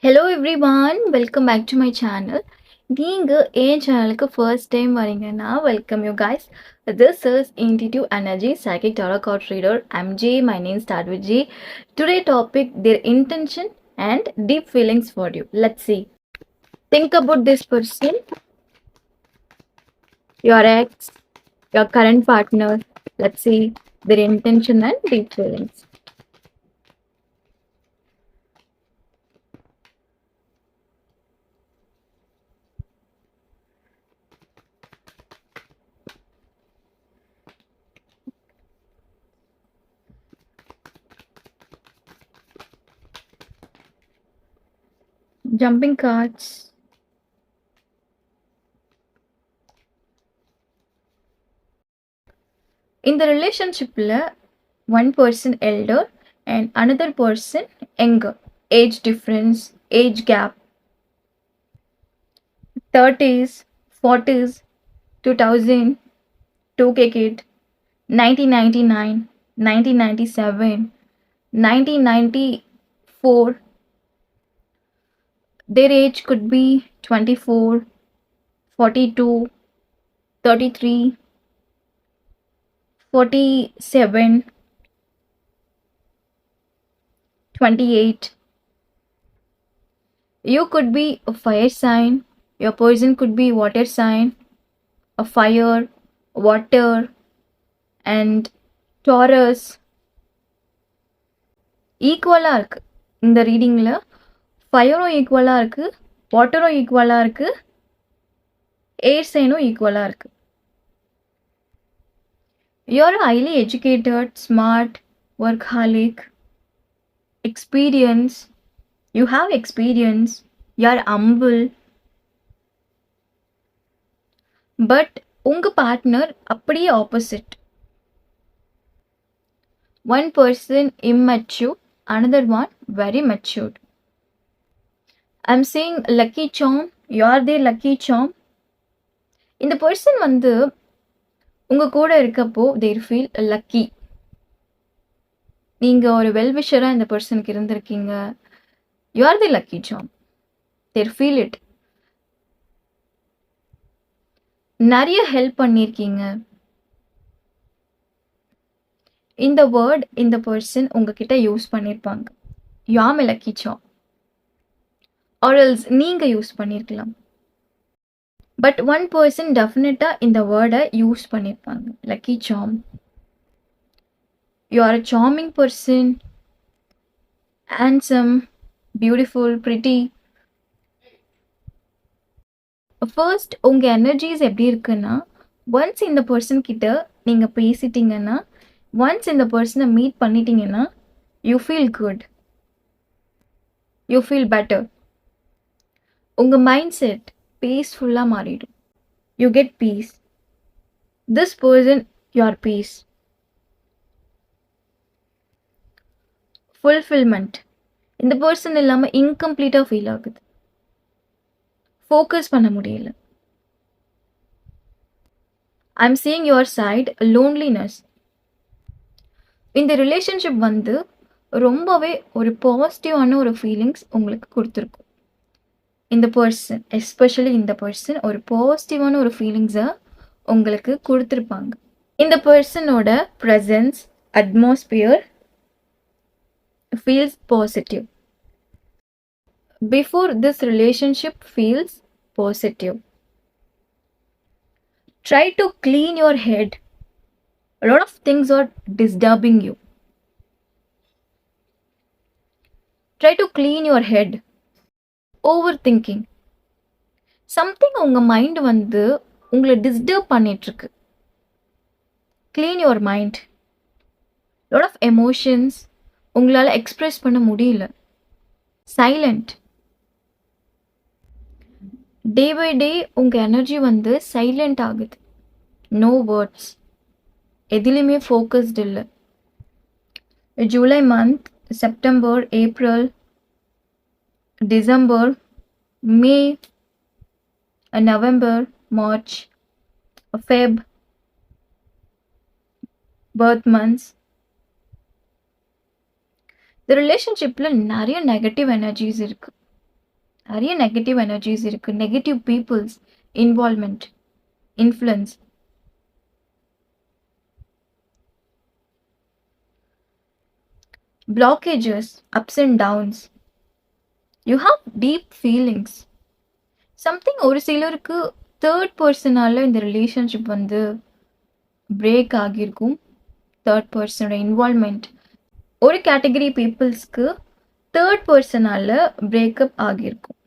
Hello everyone, welcome back to my channel. நீங்கள் என் சேனலுக்கு first time வரீங்கன்னா welcome you guys. This is Intuitive Energy Psychic Tarot Card Reader. I'm J. My name start with J. Today topic their intention and deep feelings for you. Let's see. Think about this person, your ex, your current partner. Let's see their intention and deep feelings. Jumping cards. இந்த ரிலேஷன்ஷிப்பில் one person elder and another person younger. Age difference, age gap, 30s, 40s, 2000, 2K kid, 1999, 1997, 1994. Their age could be 24, 42, 33, 47, 28. You could be a fire sign, your person could be water sign, a fire, water, and Taurus. ஈக்குவலாக இருக்குது இந்த ரீடிங்கில். ஃபயரும் ஈக்குவலாக இருக்குது, வாட்டரும் ஈக்குவலாக இருக்குது, ஏர் சைனும் ஈக்குவலாக இருக்குது. You're highly educated, smart, workaholic, experience. You have experience. You're humble. But உங்கள் பார்ட்னர் அப்படியே opposite. One person immature, another one very matured. I'm saying lucky charm. You're the lucky charm. இந்த person வந்து உங்கள் கூட இருக்கப்போ they feel lucky. நீங்கள் ஒரு வெல்விஷராக இந்த பர்சனுக்கு இருந்திருக்கீங்க. You are the lucky charm. They feel it. நிறைய ஹெல்ப் பண்ணியிருக்கீங்க. இந்த வேர்ட் இந்த பர்சன் உங்ககிட்ட யூஸ் பண்ணியிருப்பாங்க. You are my lucky charm. Or else நீங்கள் யூஸ் பண்ணியிருக்கலாம். பட் ஒன் பர்சன் டெஃபினட்டாக இந்த வேர்டை யூஸ் பண்ணியிருப்பாங்க. Lucky charm. You are a charming person, handsome, beautiful, pretty. First உங்கள் எனர்ஜிஸ் எப்படி இருக்குன்னா, ஒன்ஸ் இந்த பர்சன் கிட்ட நீங்கள் பேசிட்டீங்கன்னா, ஒன்ஸ் இந்த பர்சனை மீட் பண்ணிட்டீங்கன்னா, you feel good, you feel better. உங்கள் மைண்ட் செட் பீஸ்ஃபுல்லாக மாறிடும். You get peace. This person your peace. Fulfilment. இந்த பர்சன் இல்லாமல் இன்கம்ப்ளீட்டாக ஃபீல் ஆகுது. ஃபோக்கஸ் பண்ண முடியல. I'm seeing your side loneliness. இந்த ரிலேஷன்ஷிப் வந்து ரொம்பவே ஒரு பாசிட்டிவான ஒரு ஃபீலிங்ஸ் உங்களுக்கு கொடுத்துருக்கும். இந்த பர்சன், எஸ்பெஷலி இந்த பர்சன் ஒரு பாசிட்டிவான ஒரு ஃபீலிங்ஸை உங்களுக்கு கொடுத்துருப்பாங்க. இந்த பர்சனோட presence, atmosphere feels positive. Before this relationship feels positive. Try to clean your head. A lot of things are disturbing you. Try to clean your head. Overthinking. Something உங்கள் mind வந்து உங்களை டிஸ்டர்ப் பண்ணிகிட்ருக்கு. Clean your mind. Lot of emotions உங்களால் express பண்ண முடியல. Silent. Day by day உங்கள் energy வந்து silent ஆகுது. No words. எதுலேயுமே ஃபோக்கஸ்டு இல்லை. July month, September, April, December, May, November, March, Feb, birth months. இந்த ரிலேஷன்ஷிப்பில் நிறைய நெகட்டிவ் எனர்ஜிஸ் இருக்குது. நிறைய நெகட்டிவ் எனர்ஜிஸ் இருக்கு, negative peoples involvement, influence. blockages, ups and downs. You have deep feelings. Something ஒரு சிலருக்கு தேர்ட் பர்சனால இந்த ரிலேஷன்ஷிப் வந்து பிரேக் ஆகியிருக்கும். தேர்ட் பர்சனோட இன்வால்மெண்ட். ஒரு கேட்டகரி பீப்புள்ஸ்க்கு தேர்ட் பர்சனால பிரேக்கப் ஆகியிருக்கும்.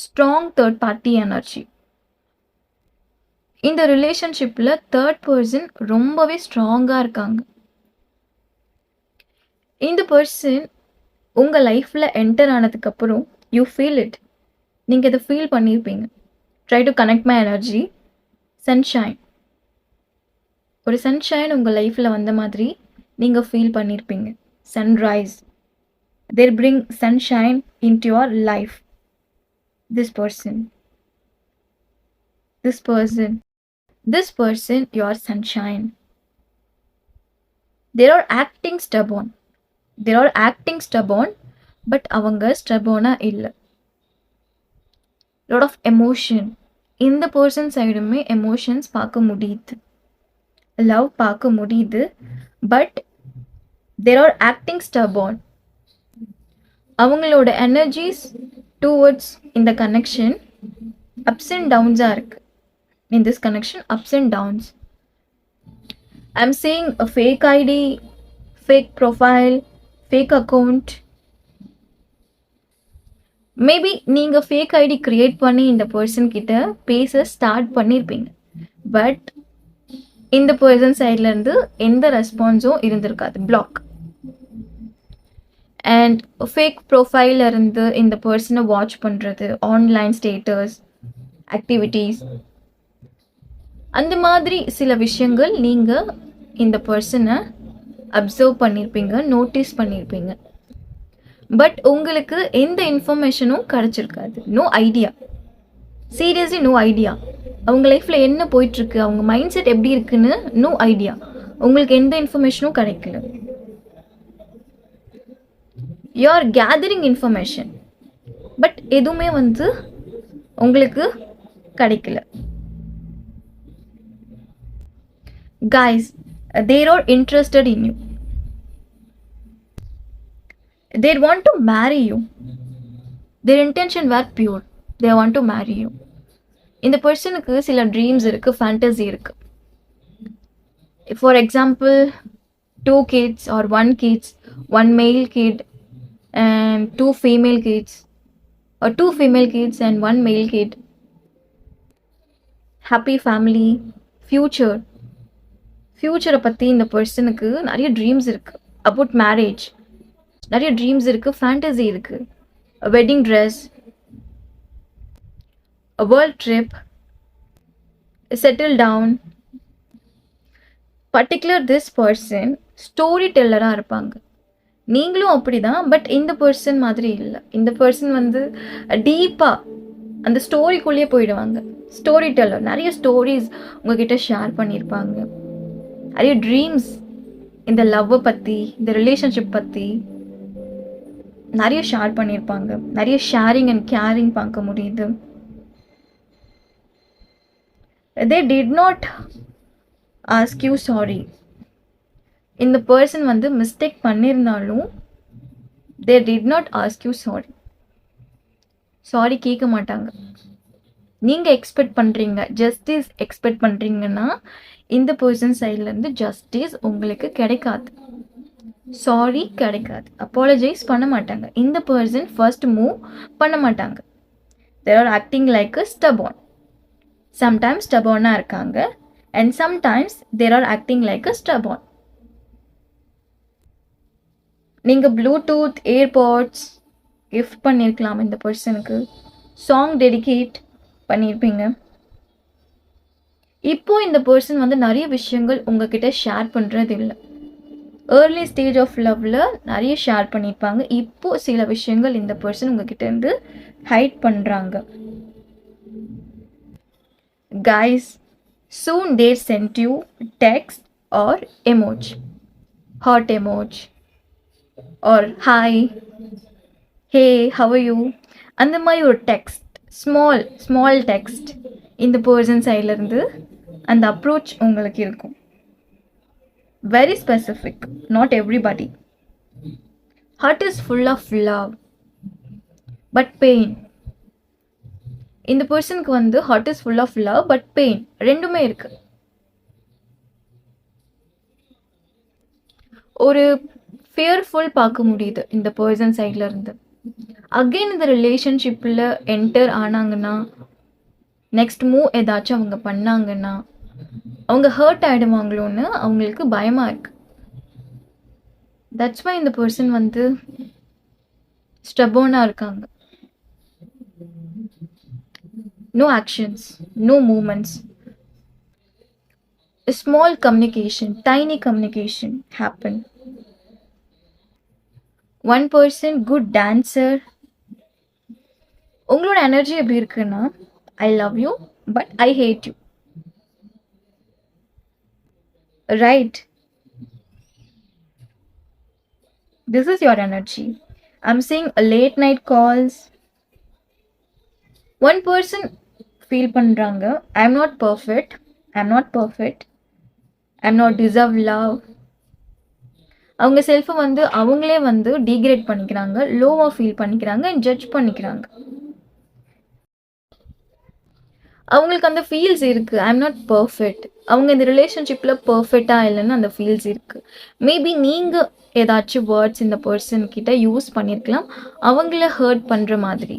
Strong third party energy. இந்த ரிலேஷன்ஷிப்பில் தேர்ட் பர்சன் ரொம்பவே ஸ்ட்ராங்காக இருக்காங்க. இந்த பர்சன் உங்கள் லைஃப்பில் என்டர் ஆனதுக்கப்புறம் யூ ஃபீல் இட். நீங்கள் இதை ஃபீல் பண்ணியிருப்பீங்க. Try to connect my energy. Sunshine. ஒரு சன்ஷைன் உங்கள் லைஃப்பில் வந்த மாதிரி நீங்கள் ஃபீல் பண்ணியிருப்பீங்க. Sunrise. They're bring sunshine into your life. This person your sunshine. They are acting stubborn but அவங்க ஸ்டபோனா இல்லை. lot of emotion. இந்த பர்சன் சைடுமே எமோஷன்ஸ் பார்க்க முடியுது, லவ் பார்க்க முடியுது, பட் தேர் ஆர் ஆக்டிங் ஸ்டபோன். அவங்களோட எனர்ஜிஸ் டுவர்ட்ஸ் இந்த கனெக்ஷன் அப்ஸ் அண்ட் டவுன்ஸாக இருக்கு. in this connection, ups and downs. I'm seeing a fake ID, fake profile, fake account. Maybe நீங்க fake ID create பண்ணி இந்த person கிட்ட பேச ஸ்டார்ட் பண்ணியிருப்பீங்க. பட் இந்த பர்சன் சைட்ல இருந்து எந்த ரெஸ்பான்ஸும் இருந்திருக்காது, பிளாக். அண்ட் ஃபேக் ப்ரொஃபைல இருந்து இந்த பர்சனை வாட்ச் பண்ணுறது, ஆன்லைன் ஸ்டேட்டஸ், ஆக்டிவிட்டீஸ், அந்த மாதிரி சில விஷயங்கள் நீங்கள் இந்த பர்சனை அப்சர்வ் பண்ணியிருப்பீங்க, நோட்டீஸ் பண்ணியிருப்பீங்க. பட் உங்களுக்கு எந்த இன்ஃபர்மேஷனும் கிடச்சிருக்காது. No idea, seriously no idea. அவங்க லைஃப்பில் என்ன போயிட்டுருக்கு, அவங்க மைண்ட் செட் எப்படி இருக்குன்னு நோ ஐடியா. உங்களுக்கு எந்த இன்ஃபர்மேஷனும் கிடைக்கல. You are gathering information, but எதுவுமே வந்து உங்களுக்கு கிடைக்கல. Guys, they are interested in you. They want to marry you. Their intention were pure. They want to marry you. இந்த பர்சனுக்கு சில ட்ரீம்ஸ் இருக்கு, ஃபேண்டசி இருக்கு. For example 2 kids or 1 kids, 1 male kid and 2 female kids, or 2 female kids and 1 male kid. Happy family, ஃப்யூச்சரை பற்றி இந்த பர்சனுக்கு நிறைய ட்ரீம்ஸ் இருக்குது. அபவுட் மேரேஜ் நிறைய ட்ரீம்ஸ் இருக்குது, ஃபேண்டசி இருக்குது. Wedding dress, world trip, settle down. Particular this person story டெல்லராக இருப்பாங்க. நீங்களும் அப்படி தான், பட் இந்த பர்சன் மாதிரி இல்லை. இந்த பர்சன் வந்து டீப்பாக அந்த ஸ்டோரிக்குள்ளேயே போயிடுவாங்க. Story teller. நிறைய ஸ்டோரிஸ் உங்ககிட்ட ஷேர் பண்ணியிருப்பாங்க. நிறைய ட்ரீம்ஸ் இந்த லவ்வை பற்றி, இந்த ரிலேஷன்ஷிப் பற்றி நிறைய ஷேர் பண்ணியிருப்பாங்க. நிறைய ஷேரிங் அண்ட் கேரிங் பார்க்க முடியுது. they did not ask you sorry. இந்த பர்சன் வந்து மிஸ்டேக் பண்ணியிருந்தாலும் they did not ask you sorry. Sorry கேட்க மாட்டாங்க. நீங்கள் எக்ஸ்பெக்ட் பண்ணுறீங்க, ஜஸ்டிஸ் எக்ஸ்பெக்ட் பண்ணுறீங்கன்னா இந்த பர்சன் சைட்லேருந்து ஜஸ்டிஸ் உங்களுக்கு கிடைக்காது, சாரி கிடைக்காது, அப்பாலஜைஸ் பண்ண மாட்டாங்க. இந்த பர்சன் ஃபர்ஸ்ட் மூவ் பண்ண மாட்டாங்க. they are acting like a stubborn. sometimes stubborn-ஆ இருக்காங்க and sometimes they are acting like a stubborn. நீங்கள் ப்ளூடூத் ஏர்பாட்ஸ் கிஃப்ட் பண்ணியிருக்கலாம் இந்த பர்சனுக்கு, சாங் டெடிகேட் பண்ணியிருப்பீங்க. இப்போ இந்த பர்சன் வந்து நிறைய விஷயங்கள் உங்ககிட்ட ஷேர் பண்ணுறது இல்லை. ஏர்லி ஸ்டேஜ் ஆஃப் லவ்வில் நிறைய ஷேர் பண்ணியிருப்பாங்க. இப்போ சில விஷயங்கள் இந்த பர்சன் உங்ககிட்ட இருந்து ஹைட் பண்ணுறாங்க. Guys, soon they sent you text or emoji, heart emoji or hi, hey, how are you, அந்த மாதிரி ஒரு டெக்ஸ்ட், ஸ்மால் டெக்ஸ்ட் இந்த பர்சன் சைட்லேருந்து அந்த அப்ரோச் உங்களுக்கு இருக்கும். Very specific, not everybody. Heart is full of love but pain. இந்த பர்சனுக்கு வந்து heart is full of love but pain ரெண்டுமே இருக்கு. ஒரு ஃபியர்ஃபுல் பார்க்க முடியுது இந்த பர்சன் சைட்ல இருந்து. அகெயின் இந்த ரிலேஷன்ஷிப்பில் என்டர் ஆனாங்கன்னா, நெக்ஸ்ட் மூவ் ஏதாச்சும் அவங்க பண்ணாங்கன்னா அவங்க ஹர்ட் ஆகிடுவாங்களோன்னு அவங்களுக்கு பயமாக இருக்கு. தட்ஸ் வை இந்த பர்சன் வந்து ஸ்டபோனாக இருக்காங்க. No actions, no movements. A small communication, tiny communication happen. One person, good dancer. உங்களோட எனர்ஜி எப்படி இருக்குன்னா, I love you, but I hate you. Right? This is your energy. I'm seeing a late night calls. One person feel பண்ணுறாங்க, I'm not perfect, I'm not deserve love. அவங்க செல்ஃபை வந்து அவங்களே வந்து degrade பண்ணிக்கிறாங்க, லோவாக ஃபீல் பண்ணிக்கிறாங்க அண்ட் ஜட்ஜ் பண்ணிக்கிறாங்க. அவங்களுக்கு அந்த ஃபீல்ஸ் இருக்குது, ஐம் நாட் பர்ஃபெக்ட். அவங்க இந்த ரிலேஷன்ஷிப்பில் பர்ஃபெக்டாக இல்லைன்னு அந்த ஃபீல்ஸ் இருக்குது. மேபி நீங்கள் ஏதாச்சும் வேர்ட்ஸ் இந்த பர்சன் கிட்ட யூஸ் பண்ணியிருக்கலாம் அவங்கள ஹர்ட் பண்ணுற மாதிரி.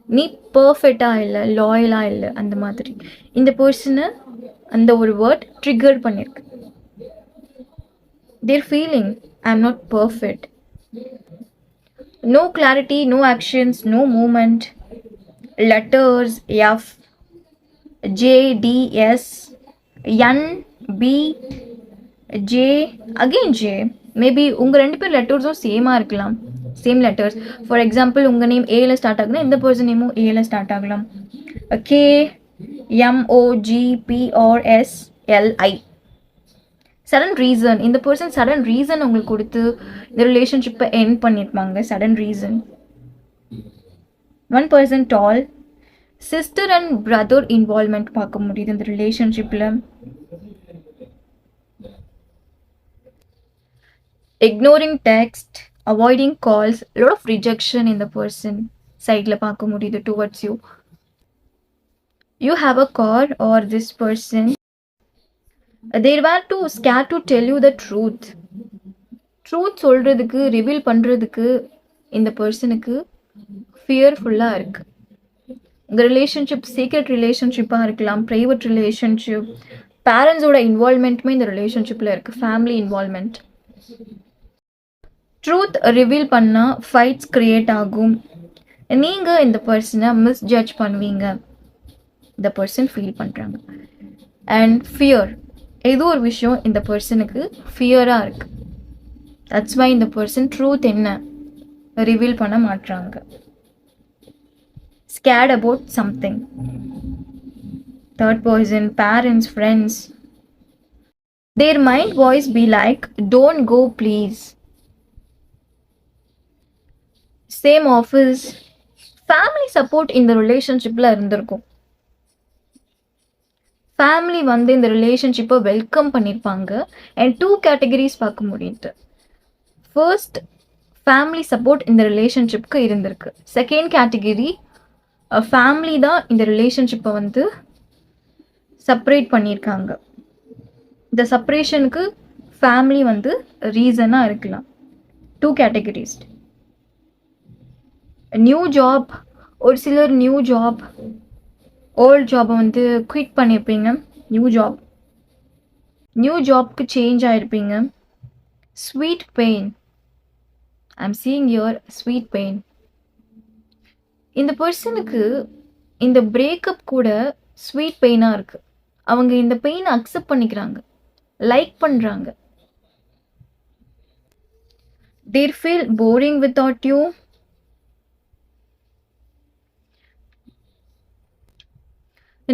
நீ பர்ஃபெக்டாக இல்லை, லாயலாக இல்லை, அந்த மாதிரி இந்த பர்சனை அந்த ஒரு வேர்ட் ட்ரிகர் பண்ணியிருக்கு. Their feeling I'm not perfect. No clarity, no actions, no moment. Letters F, J, D, S, N, P, J, again J. Maybe உங்கள் ரெண்டு பேர் லெட்டர்ஸும் சேமாக இருக்கலாம், சேம் லெட்டர்ஸ். ஃபார் எக்ஸாம்பிள் உங்கள் நேம் ஏல ஸ்டார்ட் ஆகுதுன்னா இந்த பர்சன் நேமும் ஏல ஸ்டார்ட் ஆகலாம். K, MOG, BRS, LI. Sudden reason, இந்த பர்சன் சடன் ரீசன் உங்களுக்கு கொடுத்து இந்த ரிலேஷன்ஷிப்பை எண்ட் பண்ணியிருப்பாங்க. Sudden reason. One person tall. Sister and brother involvement பார்க்க முடியுது இந்த ரிலேஷன்ஷிப்பில். ignoring text, avoiding calls, a lot of rejection in the person side la paaka mudiyudhu towards you. You have a car or this person, they were too scared to tell you the truth சொல்றதுக்கு, reveal பண்றதுக்கு இந்த பர்சனுக்கு ஃபியர்ஃபுல்லா இருக்கு. உங்க relationship secret ரிலேஷன்ஷிப்பா இருக்கலாம், private relationship, பேரண்ட்ஸோட இன்வால்மெண்ட்டுமே இந்த ரிலேஷன்ஷிப்ல இருக்கு, ஃபேமிலி இன்வால்மெண்ட். ட்ரூத் ரிவீல் பண்ணால் ஃபைட்ஸ் க்ரியேட் ஆகும். நீங்கள் இந்த பர்சனை மிஸ்ஜட்ஜ் பண்ணுவீங்க, இந்த பர்சன் ஃபீல் பண்ணுறாங்க. அண்ட் ஃபியர், ஏதோ ஒரு விஷயம் இந்த பர்சனுக்கு ஃபியராக இருக்குது. தட்ஸ் வை இந்த பர்சன் ட்ரூத் என்ன ரிவீல் பண்ண மாட்டுறாங்க. Scared about something. Third person, parents, friends. Their mind voice be like don't go please. Same office. Family support இந்த ரிலேஷன்ஷிப்பில் இருந்திருக்கும். ஃபேமிலி வந்து இந்த ரிலேஷன்ஷிப்பை வெல்கம் பண்ணியிருப்பாங்க. அண்ட் டூ கேட்டகரிஸ் பார்க்க முடியுது. ஃபர்ஸ்ட், ஃபேமிலி சப்போர்ட் இந்த ரிலேஷன்ஷிப்க்கு இருந்திருக்கு. செகண்ட் கேட்டகரி, ஃபேமிலி தான் இந்த ரிலேஷன்ஷிப்பை வந்து செப்பரேட் பண்ணியிருக்காங்க. இந்த செப்பரேஷனுக்கு ஃபேமிலி வந்து ரீசனாக இருக்கலாம். Two categories. நியூ ஜாப், ஒரு சிலர் நியூ ஜாப், ஓல்ட் ஜாபை வந்து குவிட் பண்ணியிருப்பீங்க. நியூ ஜாப்க்கு சேஞ்ச் ஆகிருப்பீங்க. Sweet pain, I'm seeing your sweet pain. இந்த பர்சனுக்கு இந்த பிரேக்கப் கூட ஸ்வீட் பெயினாக இருக்குது. அவங்க இந்த பெயினை அக்செப்ட் பண்ணிக்கிறாங்க, லைக் பண்ணுறாங்க. They're feel boring without you.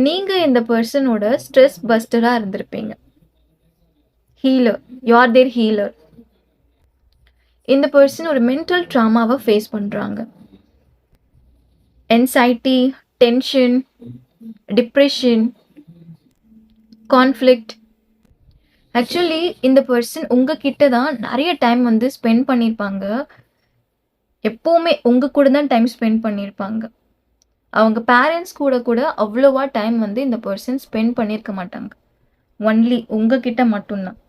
நீங்கள் இந்த பர்சனோட ஸ்ட்ரெஸ் பஸ்டராக இருந்திருப்பீங்க. Healer, you are their healer. இந்த பர்சன் ஒரு மென்டல் ட்ராமாவை ஃபேஸ் பண்ணுறாங்க. anxiety, tension, depression, conflict. Actually இந்த பர்சன் உங்ககிட்ட தான் நிறைய டைம் வந்து ஸ்பெண்ட் பண்ணியிருப்பாங்க. எப்போவுமே உங்க கூட தான் டைம் ஸ்பெண்ட் பண்ணியிருப்பாங்க. அவங்க பேரண்ட்ஸ் கூட கூட அவ்வளோவா டைம் வந்து இந்த பர்சன் ஸ்பெண்ட் பண்ணியிருக்க மாட்டாங்க. ஒன்லி உங்ககிட்ட மட்டும்தான்.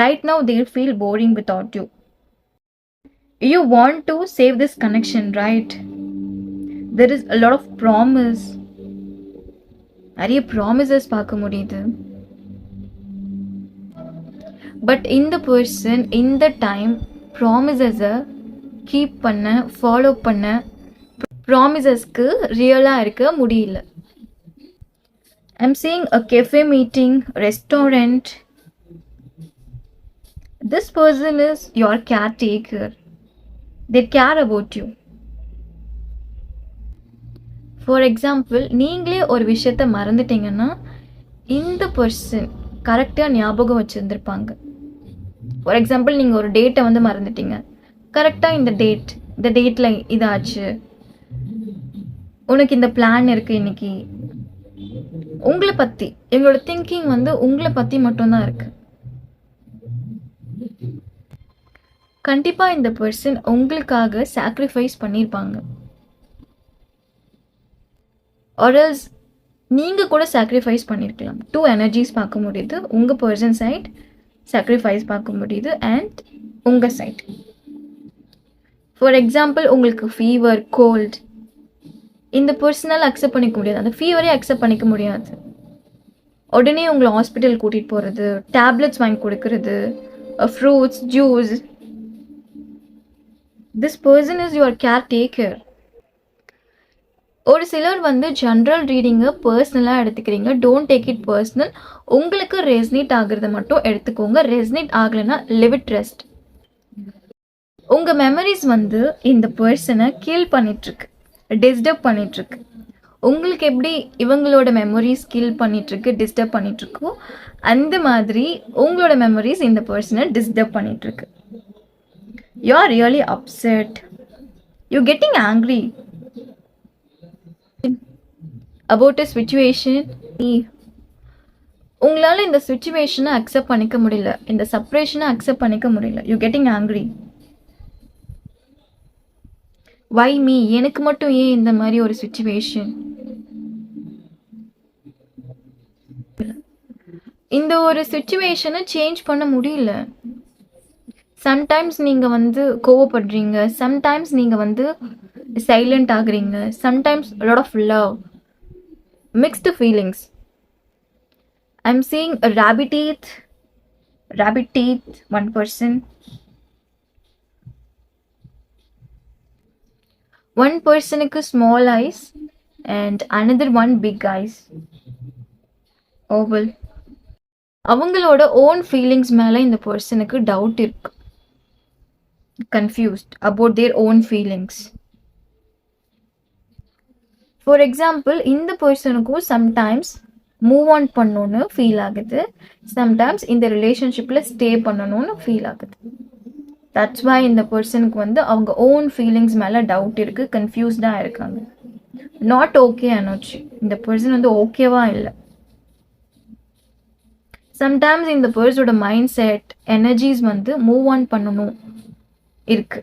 Right now they feel boring without you. You want to save this connection, right? There is a lot of promise. நிறைய ப்ராமிசஸ் பார்க்க முடியுது. பட் இந்த பர்சன் இந்த டைம் ப்ராமிசஸை கீப் பண்ண, ஃபாலோ பண்ண, ப்ராமிசஸ்க்கு ரியலாக இருக்க முடியல. I'm seeing a cafe meeting, restaurant. This person is your caretaker. They care about you. For example, நீங்களே ஒரு விஷயத்த மறந்துட்டீங்கன்னா இந்த பர்சன் கரெக்டாக ஞாபகம் வச்சுருந்துருப்பாங்க. ஃபார் எக்ஸாம்பிள், நீங்கள் ஒரு டேட்டை வந்து மறந்துட்டீங்க. கரெக்டாக இந்த டேட்டில் இதாச்சு, உனக்கு இந்த பிளான் இருக்குது இன்னைக்கு. உங்களை பற்றி எங்களோட திங்கிங் வந்து உங்களை பற்றி மட்டும்தான் இருக்கு. கண்டிப்பாக இந்த பர்சன் உங்களுக்காக சாக்ரிஃபைஸ் பண்ணியிருப்பாங்க. ஆர்எல்ஸ் நீங்கள் கூட சாக்ரிஃபைஸ் பண்ணியிருக்கலாம். டூ எனர்ஜிஸ் பார்க்க முடியுது. உங்கள் பர்சன் சைட் சாக்ரிஃபைஸ் பார்க்க முடியுது அண்ட் உங்கள் சைட். ஃபார் எக்ஸாம்பிள், உங்களுக்கு ஃபீவர், கோல்ட், இந்த பர்சனால் அக்செப்ட் பண்ணிக்க முடியாது. அந்த ஃபீவரே அக்செப்ட் பண்ணிக்க முடியாது. உடனே உங்களை ஹாஸ்பிட்டல் கூட்டிகிட்டு போகிறது, டேப்லெட்ஸ் வாங்கி கொடுக்கறது, fruits, juice. This person is your caretaker. ஒரு சிலர் வந்து ஜென்ரல் ரீடிங்கை பர்சனலாக எடுத்துக்கிறீங்க. Don't take it personal. உங்களுக்கு ரெஸ்னேட் ஆகுறத மட்டும் எடுத்துக்கோங்க. ரெஸ்னேட் ஆகலைன்னா லிவ் இட் ரெஸ்ட். உங்கள் மெமரிஸ் வந்து இந்த பர்சனை கில் பண்ணிகிட்ருக்கு, டிஸ்டர்ப் பண்ணிகிட்ருக்கு. உங்களுக்கு எப்படி இவங்களோட மெமரிஸ் கில் பண்ணிகிட்ருக்கு, டிஸ்டர்ப் பண்ணிகிட்ருக்கோ, அந்த மாதிரி உங்களோட மெமரிஸ் இந்த பர்சனை டிஸ்டர்ப் பண்ணிகிட்ருக்கு. You are really upset. You getting angry about a situation. உங்களால் இந்த சுச்சுவேஷனை அக்செப்ட் பண்ணிக்க முடியல, இந்த செப்பரேஷனை அக்செப்ட் பண்ணிக்க முடியல. You getting angry. Why me? எனக்கு மட்டும் ஏன் இந்த மாதிரி ஒரு சுச்சுவேஷன்? இந்த ஒரு சுச்சுவேஷனை சேஞ்ச் பண்ண முடியல. சம்டைம்ஸ் நீங்கள் வந்து கோவப்படுறீங்க, சம்டைம்ஸ் நீங்கள் வந்து சைலண்ட் ஆகுறீங்க, sometimes lot of love, mixed feelings. I'm seeing a rabbit teeth, one person. One person க்கு small eyes and another one big eyes. Oval. அவங்களோட own feelings மேலே இந்த பர்சனுக்கு டவுட் இருக்கு. Confused about their own feelings. For example, இந்த பர்சனுக்கும் sometimes move on பண்ணணுன்னு feel ஆகுது, sometimes இந்த ரிலேஷன்ஷிப்பில் ஸ்டே பண்ணணும்னு ஃபீல் ஆகுது. தட்ஸ் வை இந்த பர்சனுக்கு வந்து அவங்க ஓன் ஃபீலிங்ஸ் மேலே டவுட் இருக்குது, கன்ஃபியூஸ்டாக இருக்காங்க. நாட் ஓகே அனோச்சி. இந்த பர்சன் வந்து ஓகேவா இல்லை. சம்டைம்ஸ் இந்த பர்சனோட மைண்ட் செட், எனர்ஜிஸ் வந்து மூவ் ஆன் பண்ணணும் இருக்கு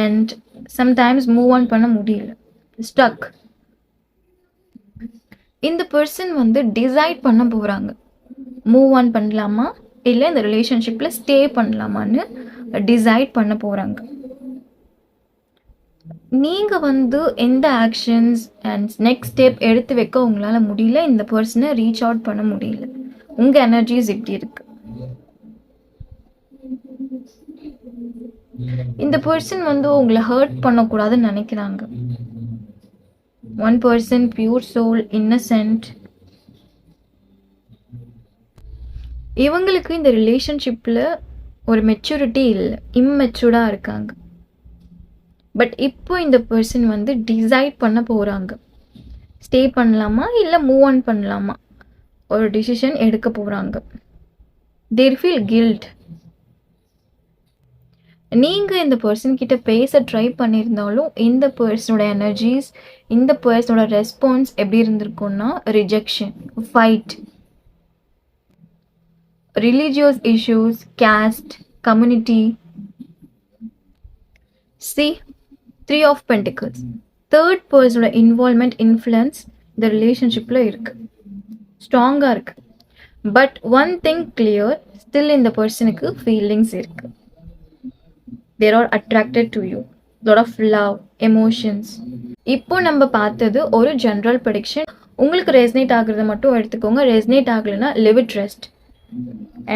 அண்ட் சம்டைம்ஸ் மூவ் ஆன் பண்ண முடியல, ஸ்டக். இந்த பர்சன் வந்து டிசைட் பண்ண போகிறாங்க, மூவ் ஆன் பண்ணலாமா இல்லை இந்த ரிலேஷன்ஷிப்பில் ஸ்டே பண்ணலாமான்னு டிசைட் பண்ண போகிறாங்க. நீங்கள் வந்து எந்த ஆக்ஷன்ஸ் அண்ட் நெக்ஸ்ட் ஸ்டெப் எடுத்து வைக்க உங்களால் முடியல. இந்த பர்சனை ரீச் அவுட் பண்ண முடியல. உங்கள் எனர்ஜிஸ் எப்படி இருக்கு? இந்த பர்சன் வந்து உங்களை ஹர்ட் பண்ணக்கூடாதுன்னு நினைக்கிறாங்க. One person, pure soul, innocent. இவங்களுக்கு இந்த ரிலேஷன்ஷிப்பில் ஒரு மெச்சூரிட்டி இல்லை, இம்மெச்சூர்டாக இருக்காங்க. பட் இப்போ இந்த பர்சன் வந்து டிசைட் பண்ண போகிறாங்க, ஸ்டே பண்ணலாமா இல்லை மூவ் ஆன் பண்ணலாமா, ஒரு டிசிஷன் எடுக்க போகிறாங்க. They feel guilt. நீங்கள் இந்த பர்சன் கிட்ட பேச ட்ரை பண்ணியிருந்தாலும் இந்த பர்சனோட எனர்ஜிஸ், இந்த பர்சனோட ரெஸ்பான்ஸ் எப்படி இருந்திருக்கும்னா rejection, fight, religious issues, caste, community. See, Three of Pentacles. Third person involvement, influence இந்த ரிலேஷன்ஷிப்பில் இருக்கு, ஸ்ட்ராங்காக இருக்கு. But one thing clear, still இந்த பர்சனுக்கு ஃபீலிங்ஸ் இருக்கு. They're are attracted to you, lot of love, emotions. இப்போ நம்ம பார்த்தது ஒரு ஜென்ரல் ப்ரெடிக்ஷன். உங்களுக்கு ரெஸ்னேட் ஆகுறத மட்டும் எடுத்துக்கோங்க. ரெஸ்னேட் ஆகலைன்னா leave it rest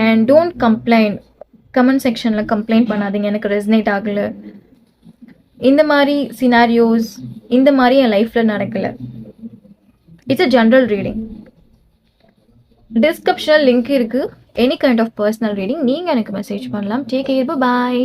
and don't complaint. Comment செக்ஷனில் கம்ப்ளைண்ட் பண்ணாதீங்க எனக்கு ரெஸ்னேட் ஆகலை, இந்த மாதிரி சினாரியோஸ் இந்த மாதிரி என் லைஃப்பில் நடக்கலை. It's a general reading. டிஸ்கிரிப்ஷனில் லிங்க் இருக்குது. Any kind of personal reading நீங்கள் எனக்கு மெசேஜ் பண்ணலாம். டேக் கேர், பாய்.